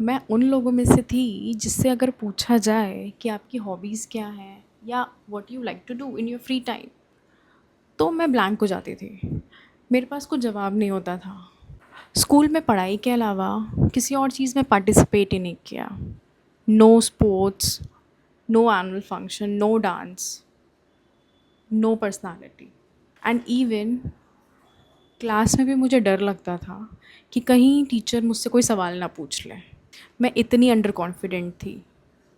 मैं उन लोगों में से थी जिससे अगर पूछा जाए कि आपकी हॉबीज़ क्या हैं या what you like to do in your free time, तो मैं ब्लैंक हो जाती थी। मेरे पास कुछ जवाब नहीं होता था। स्कूल में पढ़ाई के अलावा किसी और चीज़ में पार्टिसिपेट ही नहीं किया। No sports, no annual function, no dance, no personality. And even class में भी मुझे डर लगता था कि कहीं टीचर मुझसे कोई सवाल ना पूछ ले। मैं इतनी अंडर कॉन्फिडेंट थी।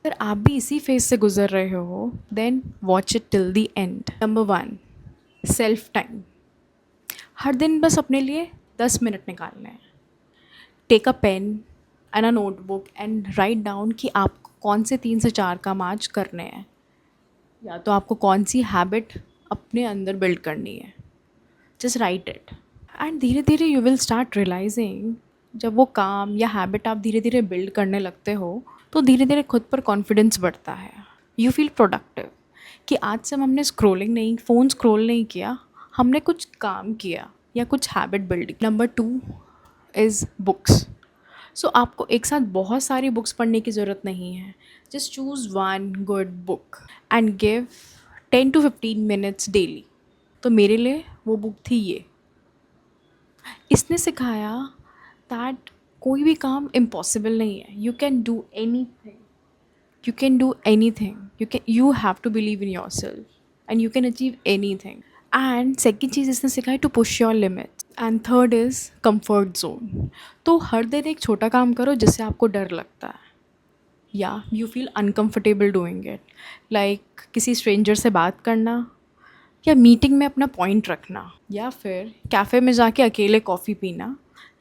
अगर आप भी इसी फेज से गुजर रहे हो, then watch it till the end. Number 1, self time. हर दिन बस अपने लिए 10 मिनट निकालने हैं। Take a pen and a notebook and write down कि आपको कौन से 3 से 4 काम आज करने हैं, या तो आपको कौन सी हैबिट अपने अंदर बिल्ड करनी है। जस्ट राइट इट एंड धीरे धीरे यू विल स्टार्ट रियलाइजिंग, जब वो काम या हैबिट आप धीरे धीरे बिल्ड करने लगते हो तो धीरे धीरे खुद पर कॉन्फिडेंस बढ़ता है। यू फील प्रोडक्टिव कि आज से हमने फ़ोन स्क्रॉल नहीं किया, हमने कुछ काम किया या कुछ habit build. Number 2 is books. So आपको एक साथ बहुत सारी बुक्स पढ़ने की ज़रूरत नहीं है। Just choose one good book and give 10 to 15 minutes daily. तो मेरे लिए वो बुक थी ये। इसने सिखाया दैट कोई भी काम इम्पॉसिबल नहीं है। You can do anything, you can do anything, you have to believe in yourself and you can achieve anything. And second चीज़ इसने सिखाई, to push your limits. And third is comfort zone. तो हर दिन एक छोटा काम करो जिससे आपको डर लगता है या you feel uncomfortable doing it, like किसी स्ट्रेंजर से बात करना, या मीटिंग में अपना पॉइंट रखना, या फिर कैफ़े में जाके अकेले कॉफ़ी पीना,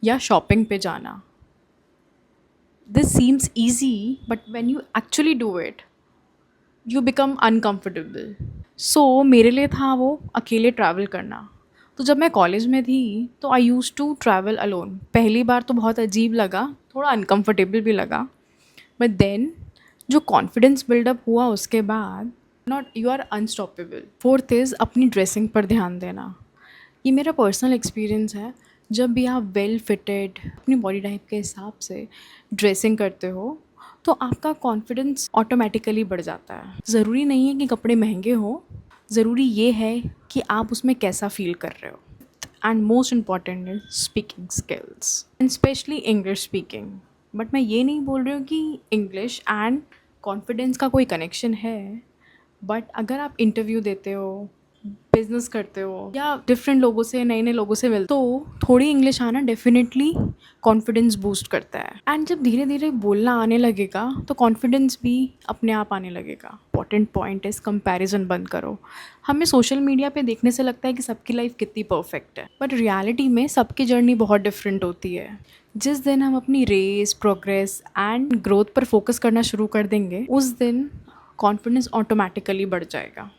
या शॉपिंग पे जाना। This seems easy but when you actually do it you become uncomfortable. So मेरे लिए था वो अकेले ट्रैवल करना। तो जब मैं कॉलेज में थी तो आई यूज़ टू ट्रैवल अलोन। पहली बार तो बहुत अजीब लगा, थोड़ा अनकम्फर्टेबल भी लगा, बट देन जो कॉन्फिडेंस बिल्डअप हुआ उसके बाद, not you are unstoppable. Fourth is अपनी ड्रेसिंग पर ध्यान देना। ये मेरा पर्सनल एक्सपीरियंस है। जब भी आप वेल फिटेड अपनी बॉडी टाइप के हिसाब से ड्रेसिंग करते हो तो आपका कॉन्फिडेंस ऑटोमेटिकली बढ़ जाता है। ज़रूरी नहीं है कि कपड़े महंगे हों, ज़रूरी ये है कि आप उसमें कैसा फील कर रहे हो। And most important is speaking skills and specially English speaking. But मैं ये नहीं बोल रही हूँ कि इंग्लिश एंड कॉन्फिडेंस का कोई कनेक्शन है। बट अगर आप इंटरव्यू देते हो, बिजनेस करते हो, या डिफरेंट लोगों से, नए नए लोगों से मिलते, तो थोड़ी इंग्लिश आना डेफिनेटली कॉन्फिडेंस बूस्ट करता है। एंड जब धीरे धीरे बोलना आने लगेगा तो कॉन्फिडेंस भी अपने आप आने लगेगा। इंपॉर्टेंट पॉइंट इज़ कंपैरिजन बंद करो। हमें सोशल मीडिया पे देखने से लगता है कि सबकी लाइफ कितनी परफेक्ट है, बट रियलिटी में सबकी जर्नी बहुत डिफरेंट होती है। जिस दिन हम अपनी रेस, प्रोग्रेस एंड ग्रोथ पर फोकस करना शुरू कर देंगे, उस दिन कॉन्फिडेंस ऑटोमेटिकली बढ़ जाएगा।